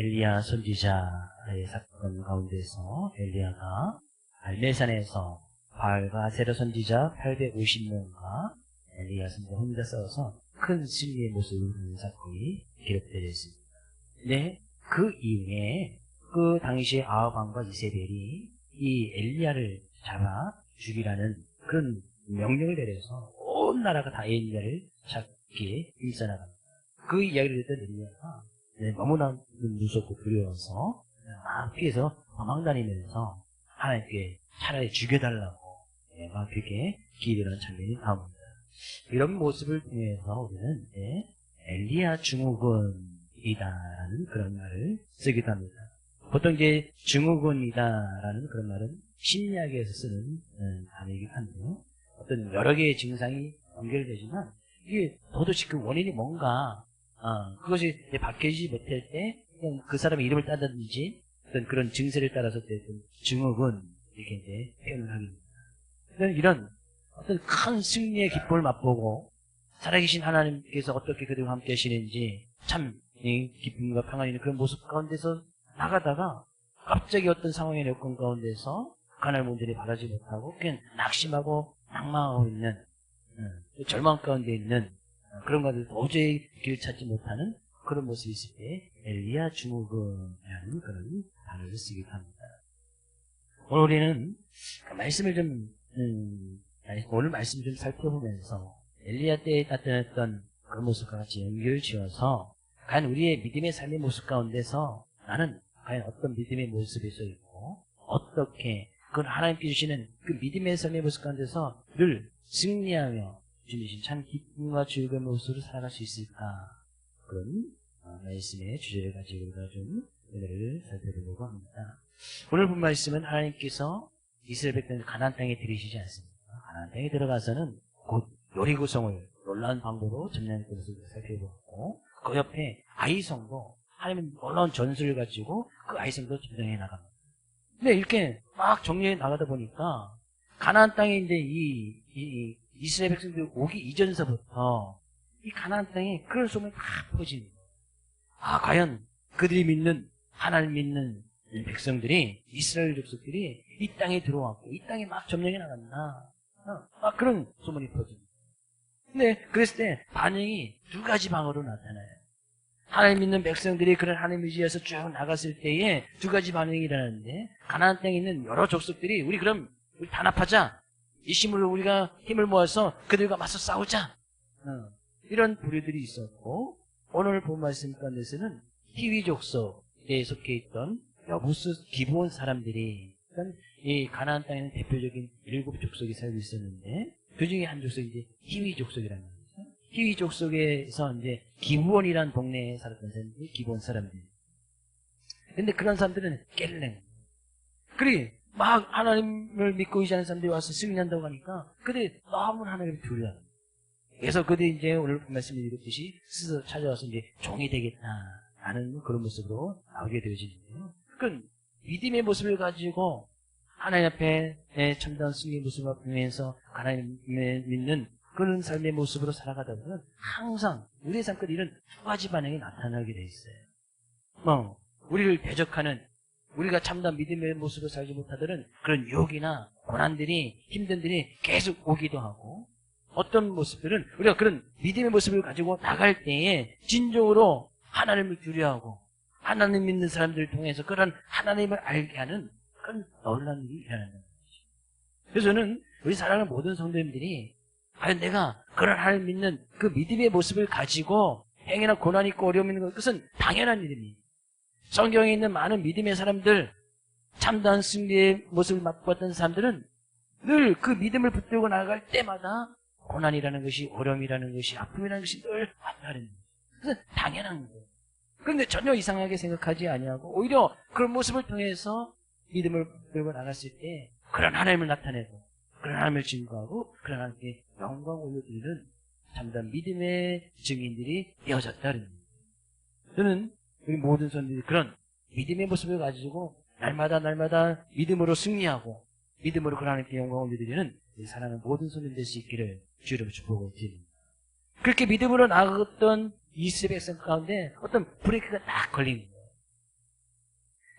엘리야 선지자의 사건 가운데서 엘리야가 갈멜산에서 바알과 아세라 선지자 850명과 엘리야 선지자 혼자 싸워서 큰 승리의 모습을 보이는 사건이 기록되어 있습니다. 근데 그 이후에 그 당시에 아합 왕과 이세벨이 이 엘리야를 잡아 죽이라는 그런 명령을 내려서 온 나라가 다 엘리야를 잡기에 힘써나갑니다. 그 이야기를 듣던 엘리야가 너무나 무섭고 두려워서 막 피해서 도망다니면서 하나님께 차라리 죽여달라고 막 그렇게 기도하는 장면이 나옵니다. 이런 모습을 통해서 우리는 엘리야 증후군이다라는 그런 말을 쓰기도 합니다. 보통 이제 증후군이다라는 그런 말은 심리학에서 쓰는 단어이긴 한데요. 어떤 여러 개의 증상이 연결되지만 이게 도대체 그 원인이 뭔가 그것이 이제 밝혀지지 못할 때 그냥 그 사람의 이름을 따든지 어떤 그런 증세를 따라서 증후군 이렇게 이제 표현을 하게 됩니다. 이런 어떤 큰 승리의 기쁨을 맛보고 살아계신 하나님께서 어떻게 그들과 함께 하시는지 참 기쁨과 평안이 있는 그런 모습 가운데서 나가다가 갑자기 어떤 상황의 여건 가운데서 하나님을 온전히 바라지 못하고 그냥 낙심하고 낭망하고 있는 절망 가운데 있는 그런 것들 도저히 길 찾지 못하는 그런 모습이 있을 때 엘리야 증후군이라는 그런 단어를 쓰기도 합니다. 오늘 우리는 그 말씀을 오늘 말씀 좀 살펴보면서 엘리야 때에 나타났던 그런 모습과 같이 연결을 지어서 과연 우리의 믿음의 삶의 모습 가운데서 나는 과연 어떤 믿음의 모습에 서 있고 어떻게 그 하나님께 주시는 그 믿음의 삶의 모습 가운데서 늘 승리하며 주신 참 기쁨과 즐거운 모습으로 살아갈 수 있을까 그런 말씀의 주제를 가지고 우리가 좀 오늘을 살펴보려고 합니다. 오늘 본 말씀은 하나님께서 이스라엘 백성을 가나안 땅에 들이시지 않습니다. 가나안 땅에 들어가서는 곧 여리고성을 놀라운 방법으로 점령할 것을 살펴보고 그 옆에 아이성도 하나님은 놀라운 전술을 가지고 그 아이성도 점령해 나갑니다. 근데 이렇게 막 정리해 나가다 보니까 가나안 땅에 이제 이 이스라엘 백성들이 오기 이전서부터 이 가나안 땅에 그런 소문이 다 퍼집니다. 과연 그들이 믿는 하나님 믿는 백성들이 이스라엘 족속들이 이 땅에 들어왔고 이 땅에 막 점령해 나간다. 그런 소문이 퍼집니다. 근데 그랬을 때 반응이 두 가지 방으로 나타나요. 하나님 믿는 백성들이 그런 하나님 의지에서 쭉 나갔을 때에 두 가지 반응이 일어나는데 가나안 땅에 있는 여러 족속들이 우리 단합하자. 이 힘으로 우리가 힘을 모아서 그들과 맞서 싸우자. 이런 부류들이 있었고 오늘 본 말씀 가운데서는 히위 족속에 속해 있던 여부스 기브온 사람들이 이 가나안 땅에는 대표적인 7 족속이 살고 있었는데 그 중에 한 족속이 이제 히위 족속이라는 거죠. 히위 족속에서 이제 기브온이라는 동네에 살았던 사람들이 기브온 사람들. 근데 그런 사람들은 깰랭. 그리 막 하나님을 믿고 의지하는 사람들이 와서 승리한다고 하니까 그들이 너무 하나님을 두려워요. 그래서 그들이 이제 오늘 말씀을 읽었듯이 스스로 찾아와서 이제 종이 되겠다라는 그런 모습으로 나오게 되어지는데요. 그건 믿음의 모습을 가지고 하나님 앞에 참다운 승리의 모습을 보면서 하나님을 믿는 그런 삶의 모습으로 살아가다 보면 항상 우리의 삶 끝에 이런 두 가지 반응이 나타나게 돼 있어요. 우리를 대적하는 우리가 참다운 믿음의 모습을 살지 못하더는 그런 유혹이나 고난들이 힘든들이 계속 오기도 하고 어떤 모습들은 우리가 그런 믿음의 모습을 가지고 나갈 때에 진정으로 하나님을 두려워하고 하나님 믿는 사람들을 통해서 그런 하나님을 알게 하는 그런 놀라운 일이 일어나는 것이죠. 그래서 저는 우리 사랑하는 모든 성도님들이 과연 내가 그런 하나님 믿는 그 믿음의 모습을 가지고 행여나 고난이 있고 어려움이 있는 것은 당연한 일입니다. 성경에 있는 많은 믿음의 사람들, 참다운 승리의 모습을 맛보았던 사람들은 늘 그 믿음을 붙들고 나아갈 때마다 고난이라는 것이, 어려움이라는 것이, 아픔이라는 것이 늘 왔다는 거예요. 그래서 당연한 거예요. 그런데 전혀 이상하게 생각하지 아니하고 오히려 그런 모습을 통해서 믿음을 붙들고 나갔을 때 그런 하나님을 나타내고 그런 하나님을 증거하고 그런 하나님께 영광 올려드리는 참다운 믿음의 증인들이 되어졌다는 거예요. 저는 우리 모든 성도들이 그런 믿음의 모습을 가지고 날마다 믿음으로 승리하고 믿음으로 그런 하나님께 영광을 올려드리는 사랑하는 모든 성도들 될 수 있기를 주로 축복을 드립니다. 그렇게 믿음으로 나아갔던 이스라엘 백성 가운데 어떤 브레이크가 딱 걸린 거예요.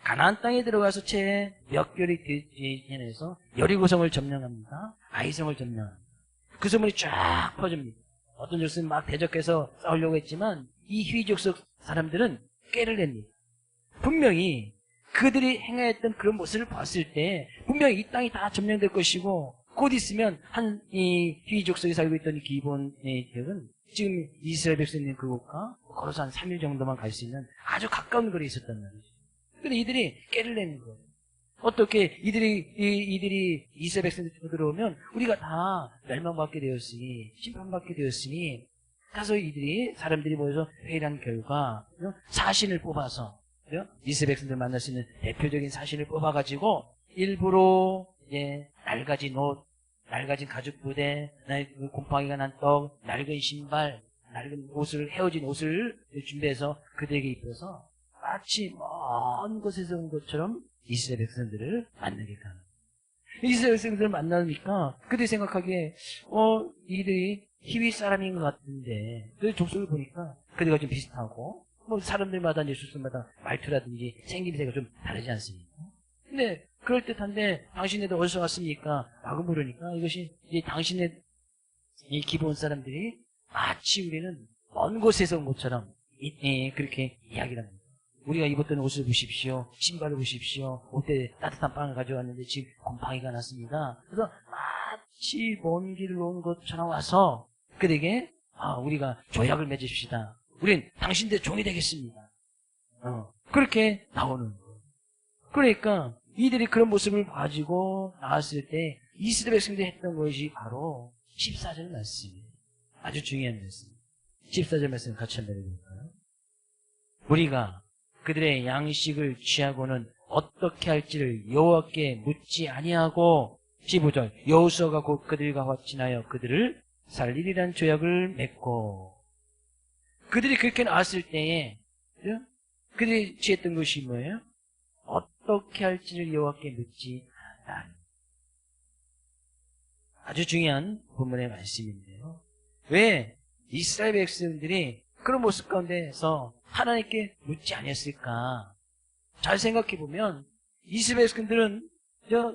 가나안 땅에 들어가서 채 몇 개월이 지내서 여리고성을 점령합니다. 아이성을 점령합니다. 그 소문이 쫙 퍼집니다. 어떤 족속은 막 대적해서 싸우려고 했지만 이 히위 족속 사람들은 꾀를 냅니다. 분명히 그들이 행하였던 그런 모습을 봤을 때 분명히 이 땅이 다 점령될 것이고 곧 있으면 이 히위 족속에 살고 있던 이 기본의 지역은 지금 이스라엘 백성이 있는 그곳과 걸어서 한 3일 정도만 갈 수 있는 아주 가까운 거리에 있었단 말이죠. 근데 이들이 꾀를 내는 거예요. 어떻게 이들이 이스라엘 백성들 치고 들어오면 우리가 다 멸망받게 되었으니 심판받게 되었으니 가서 사람들이 모여서 회의를 한 결과 사신을 뽑아서 이스라엘 백성들 만날 수 있는 대표적인 사신을 뽑아가지고 일부러 낡아진 옷, 낡아진 가죽 부대, 곰팡이가 난 떡, 낡은 신발, 낡은 옷을 헤어진 옷을 준비해서 그들에게 입혀서 마치 먼 곳에서 온 것처럼 이스라엘 백성들을 만나게 하는. 이스라엘 백성들을 만나니까 그들이 생각하기에 이들이 히위 사람인 것 같은데 그 족속을 보니까 그들과 좀 비슷하고 뭐 사람들마다 이제 족속마다 말투라든지 생김새가 좀 다르지 않습니까? 근데 그럴듯한데 당신네도 어디서 왔습니까? 라고 물으니까 이것이 이제 당신네 이 기본 사람들이 마치 우리는 먼 곳에서 온 것처럼 그렇게 이야기를 합니다. 우리가 입었던 옷을 보십시오. 신발을 보십시오. 옷에 따뜻한 빵을 가져왔는데 지금 곰팡이가 났습니다. 그래서 마치 먼 길을 온 것처럼 와서 그들에게 우리가 조약을 맺읍시다. 우린 당신들 종이 되겠습니다. 그렇게 나오는 거예요. 그러니까 이들이 그런 모습을 가지고 나왔을 때 이스라엘 백성들이 했던 것이 바로 14절 말씀이에요. 아주 중요한 말씀. 14절 말씀 같이 한번 읽어볼까요? 우리가 그들의 양식을 취하고는 어떻게 할지를 여호와께 묻지 아니하고 15절 여호수아가 곧 그들과 확진하여 그들을 살리리란 조약을 맺고 그들이 그렇게 나왔을 때에 그들이 취했던 것이 뭐예요? 어떻게 할지를 여호와께 묻지 않았다. 아주 중요한 본문의 말씀인데요. 왜 이스라엘 백성들이 그런 모습 가운데서 하나님께 묻지 않았을까? 잘 생각해보면 이스라엘 백성들은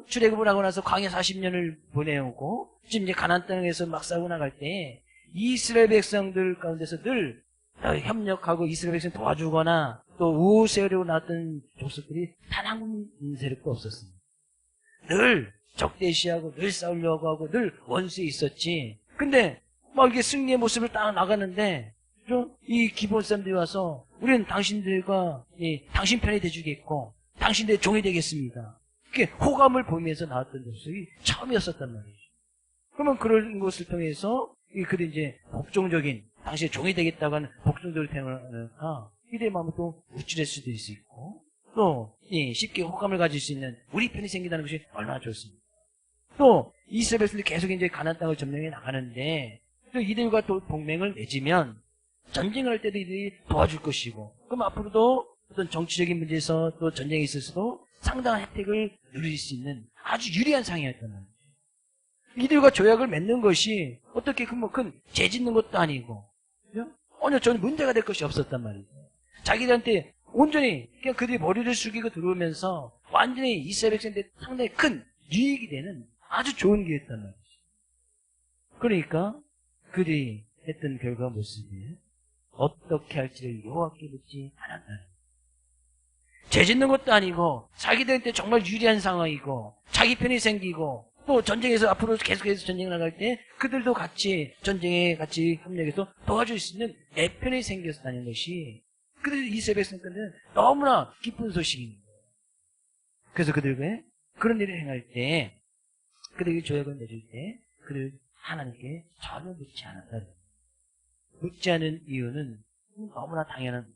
출애굽을 하고 나서 광야 40년을 보내오고 지금 이제 가나안 땅에서 막 싸우고 나갈 때 이스라엘 백성들 가운데서 늘 협력하고 이스라엘 백성 도와주거나 또 우호 세우려고 나왔던 족속들이 단 한 세력도 없었습니다. 늘 적대시하고 늘 싸우려고 하고 늘 원수에 있었지. 근데 막 이게 승리의 모습을 딱 나가는데 이 기본 사람들이 와서 우리는 당신들과 당신 편이 돼주겠고 당신들의 종이 되겠습니다. 이렇게 호감을 보이면서 나왔던 족속이 처음이었었단 말이죠. 그러면 그런 것을 통해서 그들이 이제 복종적인 당신의 종이 되겠다고 하는 복종적으로 태어나니까 이들의 마음은 또 우쭐할 수도 있고 또 쉽게 호감을 가질 수 있는 우리 편이 생긴다는 것이 얼마나 좋습니다. 또 이스라엘 백성들이 계속 이제 가나안 땅을 점령해 나가는데 또 이들과 또 동맹을 맺으면 전쟁을 할 때도 이들이 도와줄 것이고 그럼 앞으로도 어떤 정치적인 문제에서 또 전쟁에 있어서도 상당한 혜택을 누릴 수 있는 아주 유리한 상황이었단 말이죠. 이들과 조약을 맺는 것이 어떻게 큰 죄 짓는 것도 아니고 전혀 문제가 될 것이 없었단 말이죠. 자기들한테 온전히 그냥 그들이 머리를 숙이고 들어오면서 완전히 이스라엘 백성들한테 상당히 큰 유익이 되는 아주 좋은 기회였단 말이죠. 그러니까 그들이 했던 결과 모습이에요. 어떻게 할지를 여호와께 묻지 않았다. 죄 짓는 것도 아니고 자기들한테 정말 유리한 상황이고 자기 편이 생기고 또 전쟁에서 앞으로 계속해서 전쟁을 나갈 때 그들도 같이 전쟁에 같이 협력해서 도와줄 수 있는 내 편이 생겼다는 것이 그들 이스라엘 백성들은 너무나 기쁜 소식인 거예요. 그래서 그들과 그런 일을 행할 때 그들에게 조약을 맺을 때 그들 하나님께 전혀 묻지 않았다. 묻지 않은 이유는 너무나 당연한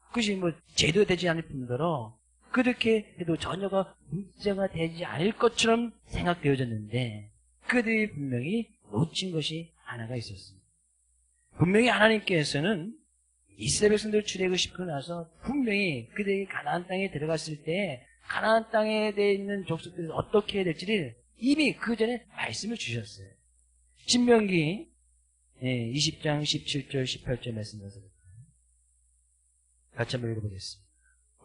그것이 제도 되지 않을 뿐더러 그렇게 해도 전혀가 문제가 되지 않을 것처럼 생각되어졌는데 그들이 분명히 놓친 것이 하나가 있었습니다. 분명히 하나님께서는 이스라엘 백성들 출애굽시키고 나서 분명히 그들이 가나안 땅에 들어갔을 때 가나안 땅에 대해 있는 족속들이 어떻게 해야 될지를 이미 그 전에 말씀을 주셨어요. 신명기 20장 17절 18절 말씀 나서 같이 한번 읽어보겠습니다.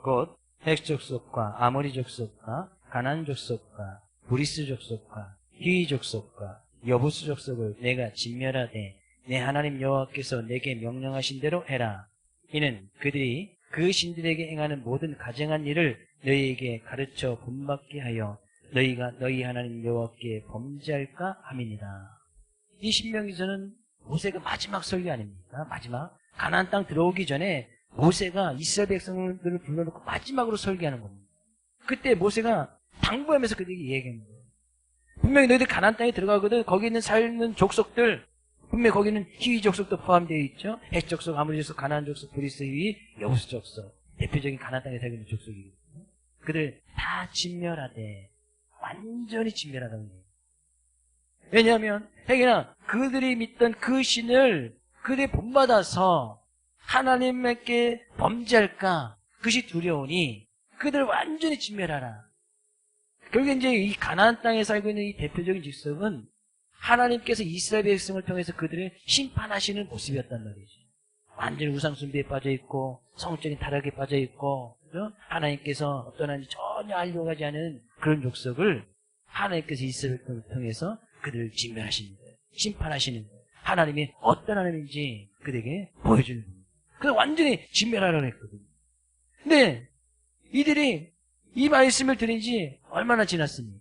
곧 헷 족속과 아모리 족속과 가나안 족속과 브리스 족속과 히위 족속과 여부스 족속을 내가 진멸하되 내 하나님 여호와께서 내게 명령하신 대로 해라. 이는 그들이 그 신들에게 행하는 모든 가증한 일을 너희에게 가르쳐 본받게 하여 너희가 너희 하나님 여호와께 범죄할까 함이니라. 이 신명기서는 모세가 마지막 설교 아닙니까? 마지막 가나안 땅 들어오기 전에 모세가 이스라엘 백성들을 불러놓고 마지막으로 설교하는 겁니다. 그때 모세가 당부하면서 그들에게 얘기하는 거예요. 분명히 너희들 가나안 땅에 들어가거든. 거기 있는 살는 족속들, 분명히 거기는 히위 족속도 포함되어 있죠. 헷 족속, 아모리 족속, 가나안 족속, 브리스, 히위, 여부스 족속. 대표적인 가나안 땅에 살고 있는 족속이거든요. 그들 다 진멸하되, 완전히 진멸하다는 거예요. 왜냐하면 행여나 그들이 믿던 그 신을 그들이 본받아서 하나님께 범죄할까 그것이 두려우니 그들을 완전히 진멸하라. 결국 이제 이 가나안 땅에 살고 있는 이 대표적인 직석은 하나님께서 이스라엘 백성을 통해서 그들을 심판하시는 모습이었단 말이죠. 완전히 우상숭배에 빠져있고 성적인 타락에 빠져있고 하나님께서 어떤 하나님인지 전혀 알려고 하지 않은 그런 족속을 하나님께서 이스라엘 백성을 통해서 그들을 진멸하시는 거예요. 심판하시는 거예요. 하나님이 어떤 하나님인지 그들에게 보여주는 거예요. 그래서 완전히 진멸하려고 했거든요. 근데 이들이 이 말씀을 들은 지 얼마나 지났습니까?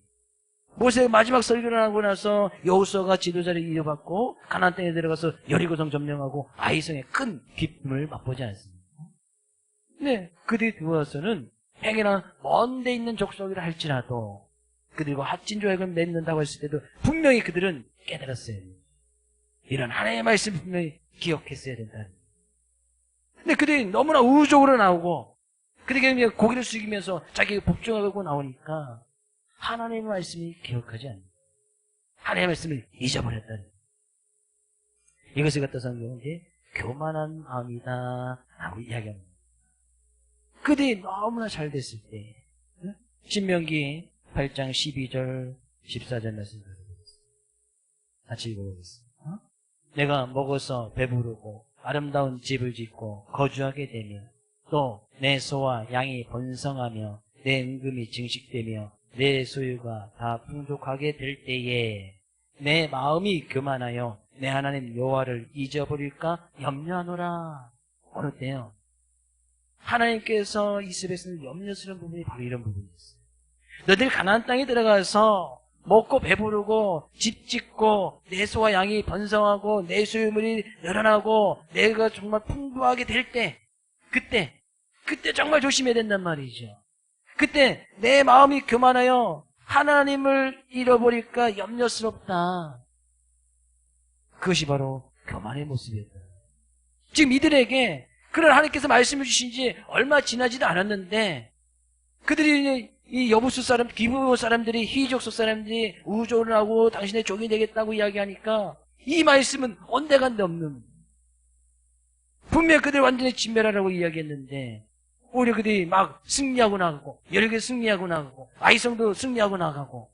모세가 마지막 설교를 하고 나서 여호수아가 지도자를 이어받고 가나안 땅에 들어가서 여리고성 점령하고 아이성의 큰 기쁨을 맛보지 않았습니다. 근데 그들이 들어와서는 행여나 먼 데 있는 족속이라 할지라도 그들과 합진조약을 맺는다고 했을 때도 분명히 그들은 깨달았어요. 이런 하나님의 말씀을 분명히 기억했어야 된다는 거예요. 근데 그들이 너무나 우호적으로 나오고 그들이 고개를 숙이면서 자기가 복종하고 나오니까 하나님의 말씀이 기억하지 않는 거예요. 하나님의 말씀을 잊어버렸다는 거예요. 이것을 갖다 성경은 이제 교만한 마음이다 라고 이야기합니다. 그들이 너무나 잘 됐을 때 신명기 8장 12절 14절 말씀 같이 읽어보겠습니다. 내가 먹어서 배부르고 아름다운 집을 짓고 거주하게 되며 또 내 소와 양이 번성하며 내 은금이 증식되며 내 소유가 다 풍족하게 될 때에 내 마음이 교만하여 내 하나님 여호와를 잊어버릴까 염려하노라. 어느 때요? 하나님께서 이스라엘 백성을 염려스러운 부분이 바로 이런 부분이었어요. 너들 가나안 땅에 들어가서 먹고 배부르고 집 짓고 내 소와 양이 번성하고 내 소유물이 늘어나고 내가 정말 풍부하게 될 때 그때 정말 조심해야 된단 말이죠. 그때 내 마음이 교만하여 하나님을 잃어버릴까 염려스럽다. 그것이 바로 교만의 모습이었다. 지금 이들에게 그런 하나님께서 말씀해 주신 지 얼마 지나지도 않았는데 그들이 이 여부수 사람, 기부 사람들이 히족속 사람들이 우조를 하고 당신의 종이 되겠다고 이야기하니까 이 말씀은 온데간데 없는 분명 그들 완전히 진멸하라고 이야기했는데 오히려 그들이 막 승리하고 나가고 여러 개 승리하고 나가고 아이성도 승리하고 나가고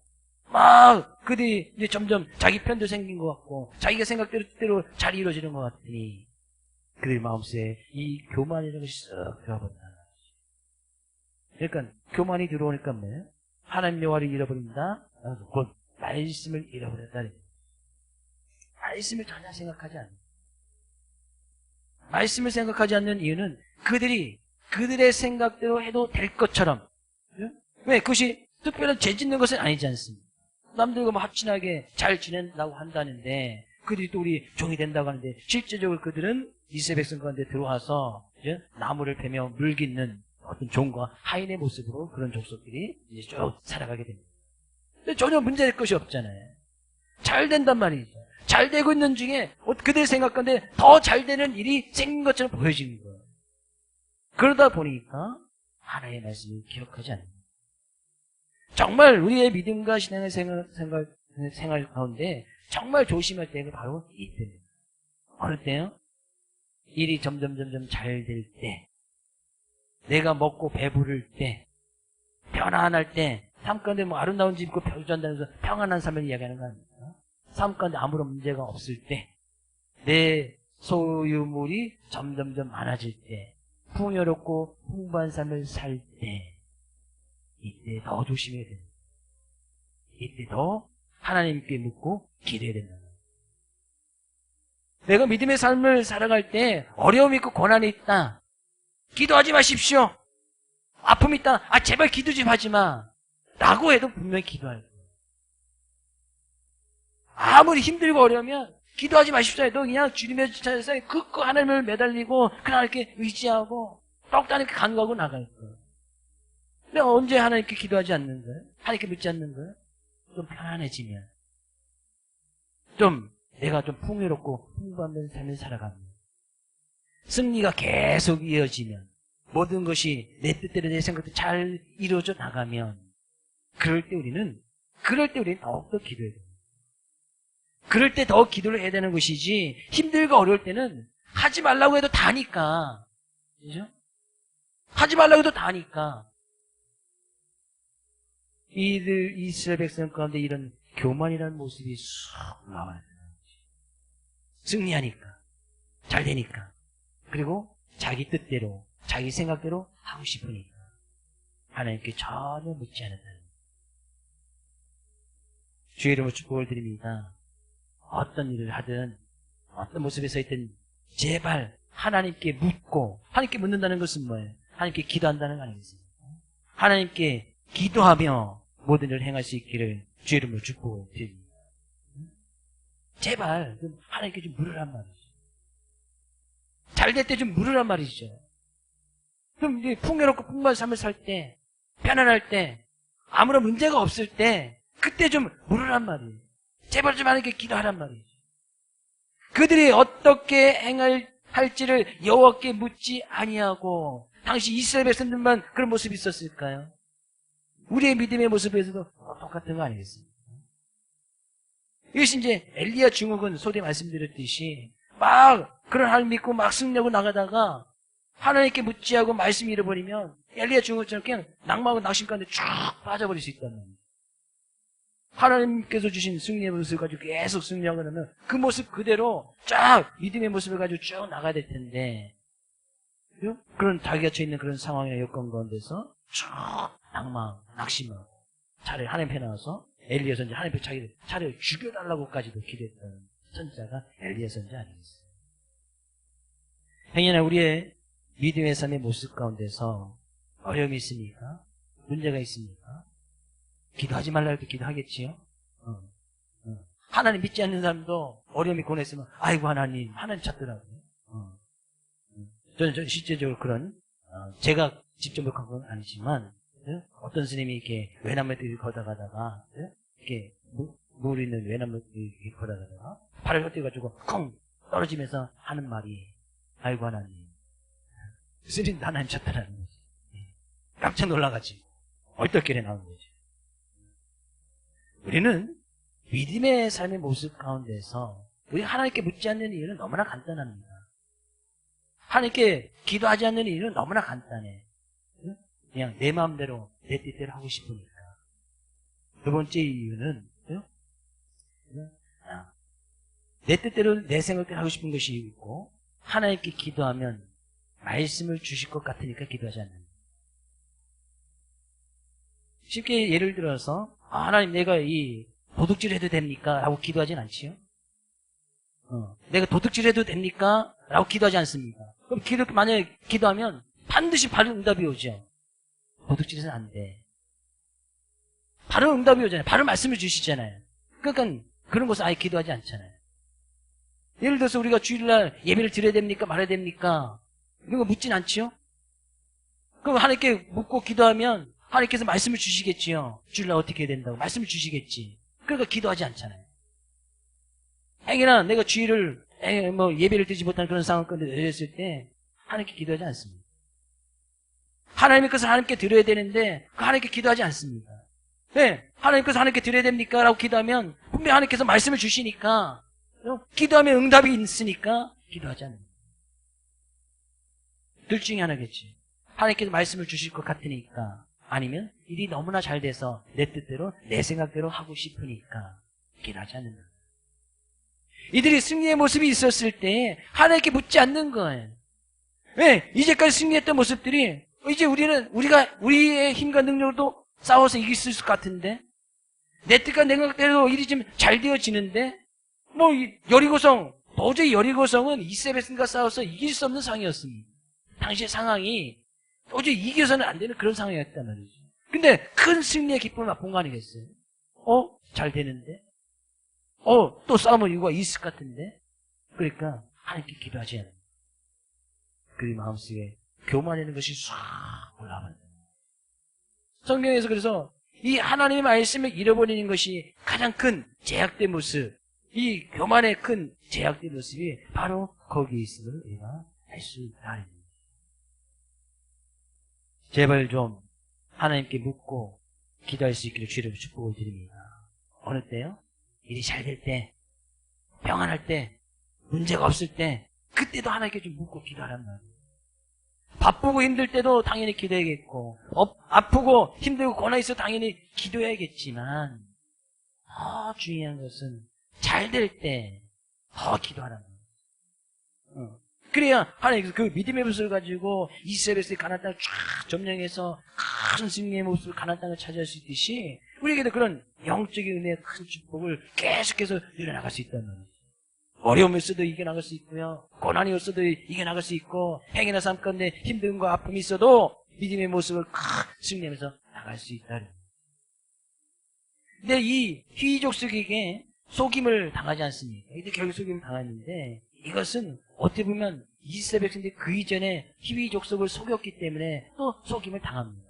막 그들이 이제 점점 자기 편도 생긴 것 같고 자기가 생각대로 잘 이루어지는 것 같으니 그들 마음속에 이 교만이라는 것이 쓱 들어버린다. 그러니까 교만이 들어오니까 뭐예요? 하나님 여호와를 잃어버린다. 곧 말씀을 잃어버렸다. 말씀을 전혀 생각하지 않는. 말씀을 생각하지 않는 이유는 그들이 그들의 생각대로 해도 될 것처럼. 왜? 그것이 특별한 죄 짓는 것은 아니지 않습니까? 남들과 뭐 합친하게 잘 지낸다고 한다는데 그들이 또 우리 종이 된다고 하는데 실제적으로 그들은 이스라엘 백성 가운데 들어와서 나무를 베며 물 깃는 어떤 종과 하인의 모습으로 그런 족속들이 이제 쭉 살아가게 됩니다. 근데 전혀 문제될 것이 없잖아요. 잘 된단 말이죠. 잘 되고 있는 중에 그들 생각 가운데 더 잘 되는 일이 생긴 것처럼 보여지는 거예요. 그러다 보니까 하나님의 말씀을 기억하지 않는 거예요. 정말 우리의 믿음과 신앙의 생활 가운데 정말 조심할 때가 바로 이때입니다. 어느 때요? 일이 점점 잘 될 때, 내가 먹고 배부를 때, 편안할 때, 삶 가운데 뭐 아름다운 집 있고 표준다면서 평안한 삶을 이야기하는 거 아닙니까? 삶 가운데 아무런 문제가 없을 때, 내 소유물이 점점 많아질 때, 풍요롭고 풍부한 삶을 살 때, 이때 더 조심해야 됩니다. 이때 더 하나님께 묻고 기도해야 된다. 내가 믿음의 삶을 살아갈 때 어려움이 있고 고난이 있다. 기도하지 마십시오. 아픔이 있다. 제발 기도 좀 하지 마. 라고 해도 분명히 기도할 거예요. 아무리 힘들고 어려우면 기도하지 마십시오 해도 그냥 주님의 찾아서 그 하나님을 매달리고 그냥 이렇게 의지하고 떡다니게 간구하고 나갈 거예요. 근데 언제 하나님께 기도하지 않는 거예요? 하나님께 묻지 않는 거예요? 좀 편안해지면, 좀 내가 좀 풍요롭고 풍부한 삶을 살아가면, 승리가 계속 이어지면, 모든 것이 내 뜻대로 내 생각대로 잘 이루어져 나가면, 그럴 때 우리는 더욱더 기도해야 돼요. 그럴 때 더 기도를 해야 되는 것이지, 힘들고 어려울 때는 하지 말라고 해도 다니까. 그죠? 하지 말라고 해도 다니까. 이스라엘 백성 가운데 이런 교만이라는 모습이 쑥 나와요. 승리하니까, 잘 되니까, 그리고 자기 뜻대로, 자기 생각대로 하고 싶으니까 하나님께 전혀 묻지 않는다는, 주의 이름으로 축복을 드립니다. 어떤 일을 하든 어떤 모습에 서 있든 제발 하나님께 묻고, 하나님께 묻는다는 것은 뭐예요? 하나님께 기도한다는 거 아니겠습니까? 하나님께 기도하며 모든 일을 행할 수 있기를 주의 이름으로 축복을 드립니다. 제발 하나님께 좀 물으란 말이죠. 잘 될 때 좀 물으란 말이죠. 좀 풍요롭고 풍부한 삶을 살 때, 편안할 때, 아무런 문제가 없을 때 그때 좀 물으란 말이에요. 제발 좀 하나님께 기도하란 말이죠. 그들이 어떻게 할지를 여호와께 묻지 아니하고, 당시 이스라엘 백성들만 그런 모습이 있었을까요? 우리의 믿음의 모습에서도 똑같은 거 아니겠습니까? 이것이 이제 엘리야 증후군, 소대 말씀드렸듯이 막 그런 하나님 믿고 막 승리하고 나가다가 하나님께 묻지 않고 말씀 잃어버리면 엘리야 증후군처럼 그냥 낭망하고 낙심 가운데 쫙 빠져버릴 수 있단 말이에요. 하나님께서 주신 승리의 모습을 가지고 계속 승리하고 그러면 그 모습 그대로 쫙 믿음의 모습을 가지고 쭉 나가야 될 텐데, 그런 자기가 처해 있는 그런 상황이나 여건 가운데서 쭉 낭망, 낙심하고 차라리 하나님 편에 나와서 엘리야 선지 하나님 편 자기를 차라리 죽여달라고까지도 기도했던 선지자가 엘리야 선지 아니겠어요? 행여나 우리의 믿음의 삶의 모습 가운데서 어려움이 있습니까? 문제가 있습니까? 기도하지 말라 해도 기도하겠지요? 하나님 믿지 않는 사람도 어려움이 고뇌했으면 아이고 하나님 찾더라고요. 저는 실제적으로 그런, 제가 직접 목한 건 아니지만, 어떤 스님이 이렇게 외나무들 걷어가다가, 이렇게 물 있는 외나무들 걷어가다가 발을 헛디가지고 쿵 떨어지면서 하는 말이, 아이고 하나님, 스님도 하나님 찾더라는 거지. 깜짝 놀라가지고 얼떨결에 나오는 거지. 우리는 믿음의 삶의 모습 가운데서 우리 하나님께 묻지 않는 이유는 너무나 간단합니다. 하나님께 기도하지 않는 이유는 너무나 간단해. 그냥 내 마음대로 내 뜻대로 하고 싶으니까. 두 번째 이유는 내 뜻대로 내 생각대로 하고 싶은 것이 있고, 하나님께 기도하면 말씀을 주실 것 같으니까 기도하지 않는 거예요. 쉽게 예를 들어서 하나님 내가 이 도둑질 해도 됩니까? 라고 기도하진 않지요. 내가 도둑질 해도 됩니까? 라고 기도하지 않습니다. 그럼 만약에 기도하면 반드시 바로 응답이 오죠. 도둑질해서는 안 돼. 바로 응답이 오잖아요. 바로 말씀을 주시잖아요. 그러니까 그런 것은 아예 기도하지 않잖아요. 예를 들어서 우리가 주일날 예배를 드려야 됩니까? 말아야 됩니까? 이런 거 묻진 않지요. 그럼 하나님께 묻고 기도하면 하나님께서 말씀을 주시겠지요. 주일날 어떻게 해야 된다고 말씀을 주시겠지. 그러니까 기도하지 않잖아요. 행여나 내가 주일을 예배를 드리지 못하는 그런 상황 가운데 내렸을 때 하나님께 기도하지 않습니다. 하나님의 것을 하나님께 드려야 되는데 하나님께 기도하지 않습니다. 네, 하나님께서 하나님께 드려야 됩니까? 라고 기도하면 분명히 하나님께서 말씀을 주시니까, 기도하면 응답이 있으니까 기도하지 않습니다. 둘 중에 하나겠지. 하나님께서 말씀을 주실 것 같으니까, 아니면 일이 너무나 잘 돼서 내 뜻대로 내 생각대로 하고 싶으니까 기도하지 않는다. 이들이 승리의 모습이 있었을 때 하나님께 묻지 않는 거예요. 왜? 이제까지 승리했던 모습들이 이제 우리가 우리의 힘과 능력으로도 싸워서 이길 수 있을 것 같은데? 내 뜻과 생각대로 일이 좀 잘 되어지는데? 여리고성, 도저히 여리고성은 이세벨과 싸워서 이길 수 없는 상황이었습니다. 당시의 상황이 도저히 이겨서는 안 되는 그런 상황이었단 말이죠. 근데 큰 승리의 기쁨을 맛본 거 아니겠어요? 잘 되는데? 또 싸움을 이유가 있을 것 같은데? 그러니까 하나님께 기도하지 않아요. 그 마음속에 교만하는 것이 싹 올라갑니다. 성경에서 그래서 이 하나님의 말씀을 잃어버리는 것이 가장 큰 제약된 모습, 이 교만의 큰 제약된 모습이 바로 거기에 있음을 우리가 알 수 있다. 제발 좀 하나님께 묻고 기도할 수 있기를 주님으로 축복을 드립니다. 어느 때요? 일이 잘 될 때, 평안할 때, 문제가 없을 때, 그때도 하나님께 좀 묻고 기도하란 말이에요. 바쁘고 힘들 때도 당연히 기도해야겠고, 아프고 힘들고 고난 있어도 당연히 기도해야겠지만, 더 중요한 것은 잘 될 때 더 기도하란 말이에요. 그래야 하나님께서 그 믿음의 모습을 가지고 이스라엘의 가나안 땅을 쫙 점령해서 큰 승리의 모습을 가나안 땅을 차지할 수 있듯이 우리에게도 그런 영적인 은혜의 큰 축복을 계속해서 이뤄나갈 수 있다는 거예요. 어려움이 있어도 이겨나갈 수 있고요. 고난이 있어도 이겨나갈 수 있고 행위나 삶 가운데 힘듦과 아픔이 있어도 믿음의 모습을 승리하면서 나갈 수 있다. 근데 이 희족속에게 속임을 당하지 않습니까? 이제 결국 속임을 당했는데 이것은 어떻게 보면 이스라엘 백성들이 그 이전에 희위 족속을 속였기 때문에 또 속임을 당합니다.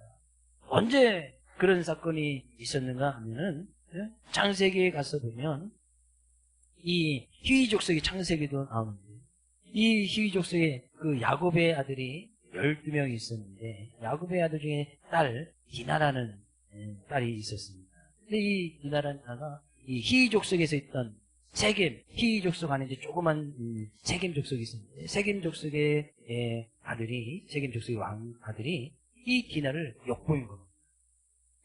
언제 그런 사건이 있었는가 하면은 창세기에 가서 보면 이 희위 족속이 창세기도 나오는데 이 희위 족속에 그 야곱의 아들이 12명이 있었는데 야곱의 아들 중에 딸 디나라는 딸이 있었습니다. 근데 이 디나라는 딸가 이 희위 족속에서 있던 세겜, 희위 족속 안에 이제 조그만 세겜 족속이 있었는데 세겜 족속의 아들이 세겜 족속의 왕 아들이 이 디나를 욕보인 겁니다.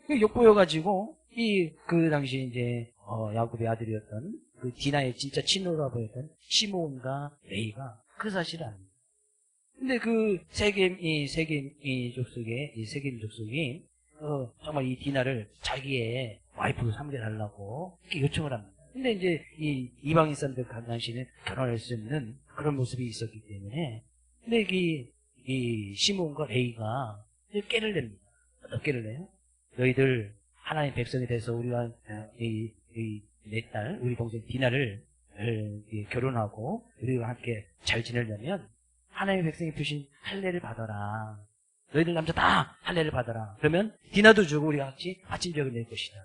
욕보여가지고 그 당시 이제 야곱의 아들이었던 그 디나의 진짜 친노라 보였던 시므온과 레이가 그 사실을 압니다. 근데 그 세겜 족속이 정말 이 디나를 자기의 와이프로 삼겨달라고 이렇게 요청을 합니다. 근데 이제 이 이방인 사람들 그 당시에는 결혼할 수 없는 그런 모습이 있었기 때문에 근데 이 시므온과 레이가 깨를 냅니다. 어떤 깨를 내요? 너희들 하나님 백성이 돼서 우리가 내 딸, 우리 동생 디나를 결혼하고 우리와 함께 잘 지내려면 하나님의 백성이 주신 할례를 받아라. 너희들 남자 다 할례를 받아라. 그러면 디나도 주고 우리가 같이 아침적을 낼 것이다.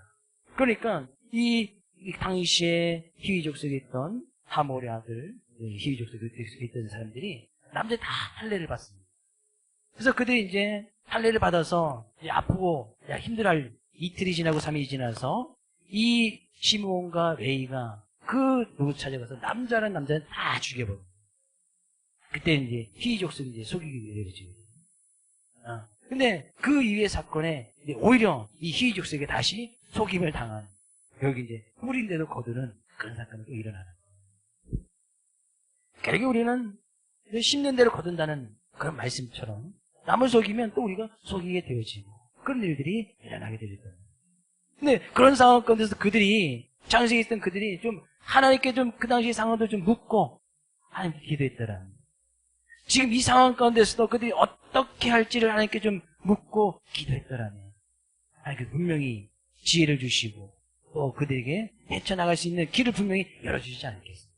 그러니까 이 당시에 희위족 속에 있던 하몰의 아들, 희위족 속에 있던 사람들이 남자 다 할례를 받습니다. 그래서 그들이 이제 할례를 받아서 이제 아프고 힘들어할 이틀이 지나고 3일이 지나서 이 시므온과 레이가 그 누구 찾아가서 남자는 남자는 다 죽여버립니다. 그때 이제 희위족 속이 이제 속이게 되죠. 근데 그 이후의 사건에 이제 오히려 이 희위족 속에 다시 속임을 당한 여기 이제 뿌린데도 거두는 그런 사건이 또 일어나는 거예요. 결국 우리는 심는 대로 거둔다는 그런 말씀처럼 남을 속이면 또 우리가 속이게 되어지고 그런 일들이 일어나게 되죠. 근데 그런 상황 가운데서 그들이 창세기에 있던 그들이 좀 하나님께 좀 그 당시 상황도 좀 묻고 하나님께 기도했더라. 지금 이 상황 가운데서도 그들이 어떻게 할지를 하나님께 좀 묻고 기도했더라네. 하나님께 분명히 지혜를 주시고 또 그들에게 헤쳐나갈 수 있는 길을 분명히 열어주시지 않겠습니까?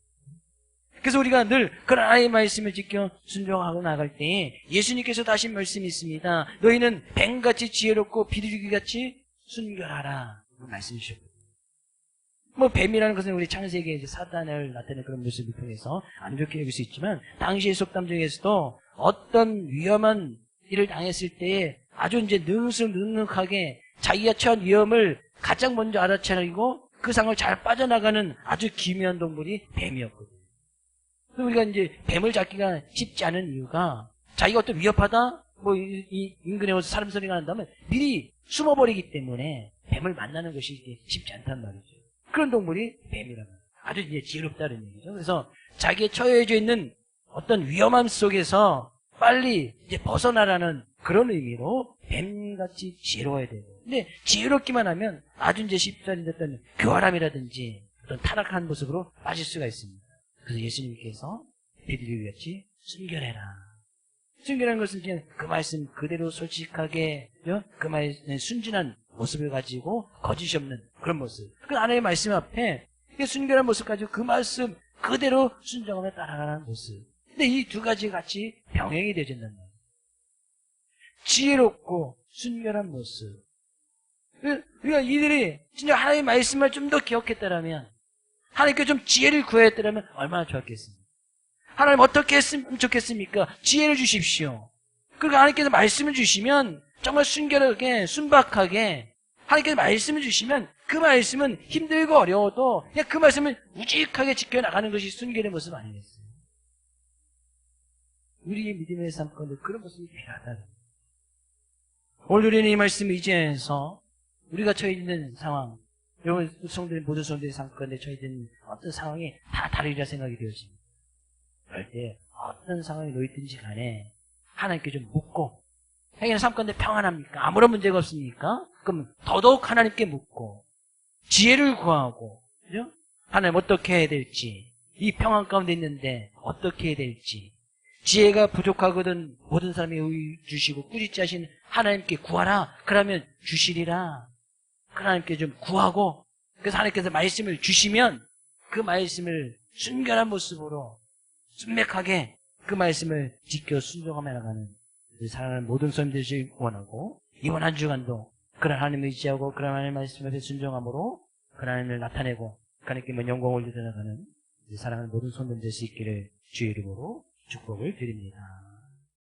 그래서 우리가 늘 그런 하나님의 말씀을 지켜 순종하고 나갈 때 예수님께서 하신 말씀이 있습니다. 너희는 뱀같이 지혜롭고 비둘기같이 순결하라. 그 말씀 주셨거든요. 뱀이라는 것은 우리 창세기에 이제 사단을 나타내는 그런 모습을 통해서 안 좋게 여길 수 있지만 당시의 속담 중에서도 어떤 위험한 일을 당했을 때에 아주 이제 능숙능력하게 자기가 처한 위험을 가장 먼저 알아차리고 그 상을 잘 빠져나가는 아주 기묘한 동물이 뱀이었거든요. 우리가 이제 뱀을 잡기가 쉽지 않은 이유가 자기가 어떤 위협하다 이 인근에 와서 사람 소리가 난다면 미리 숨어버리기 때문에 뱀을 만나는 것이 쉽지 않단 말이죠. 그런 동물이 뱀이라는 아주 이제 지혜롭다는 얘기죠. 그래서 자기에 처해져 있는 어떤 위험함 속에서 빨리 이제 벗어나라는 그런 의미로 뱀같이 지혜로워야 되고 근데 지혜롭기만 하면 아주 이제 쉽사리 어떤 교활함이라든지 어떤 타락한 모습으로 빠질 수가 있습니다. 그래서 예수님께서 베드로에게 같이 순결해라. 순결한 것은 그냥 그 말씀 그대로 솔직하게 그 말씀에 순진한 모습을 가지고 거짓이 없는 그런 모습. 그 하나님의 말씀 앞에 순결한 모습 가지고 그 말씀 그대로 순종하며 따라가는 모습. 근데 이 두 가지 같이 병행이 되어진다는 거예요. 지혜롭고 순결한 모습. 우리가 이들이 진짜 하나님의 말씀을 좀 더 기억했다라면, 하나님께 좀 지혜를 구했다라면 얼마나 좋았겠습니까? 하나님 어떻게 했으면 좋겠습니까? 지혜를 주십시오. 그리고 하나님께서 말씀을 주시면 정말 순결하게 순박하게 하나님께서 말씀을 주시면 그 말씀은 힘들고 어려워도 그냥 그 말씀을 우직하게 지켜나가는 것이 순결의 모습 아니겠어요? 우리의 믿음의 삶 가운데 그런 모습이 필요하다. 오늘 우리는 이 말씀을 의지해서 우리가 처해 있는 상황, 여러분 성도들 모든 성도들의 삶 가운데 처해 있는 어떤 상황이 다 다르리라 생각이 되어집니다. 그럴 때 어떤 상황이 놓이든지 간에 하나님께 좀 묻고, 행위는 삶 가운데 평안합니까? 아무런 문제가 없습니까? 그럼 더더욱 하나님께 묻고 지혜를 구하고, 그죠? 하나님 어떻게 해야 될지, 이 평안 가운데 있는데 어떻게 해야 될지, 지혜가 부족하거든 모든 사람이 의의 주시고 꾸짖지 하신 하나님께 구하라. 그러면 주시리라. 하나님께 좀 구하고, 그래서 하나님께서 말씀을 주시면 그 말씀을 순결한 모습으로 순맥하게 그 말씀을 지켜 순종하며 나가는 사랑하는 모든 성도들이 되시길 원하고, 이번 한 주간도 그런 하나님을 의지하고 그런 하나님의 말씀에 순종함으로 그 하나님을 나타내고 하나님께 영광을 올려나가는 사랑하는 모든 성도들 될 수 있기를 주의 이름으로 축복을 드립니다.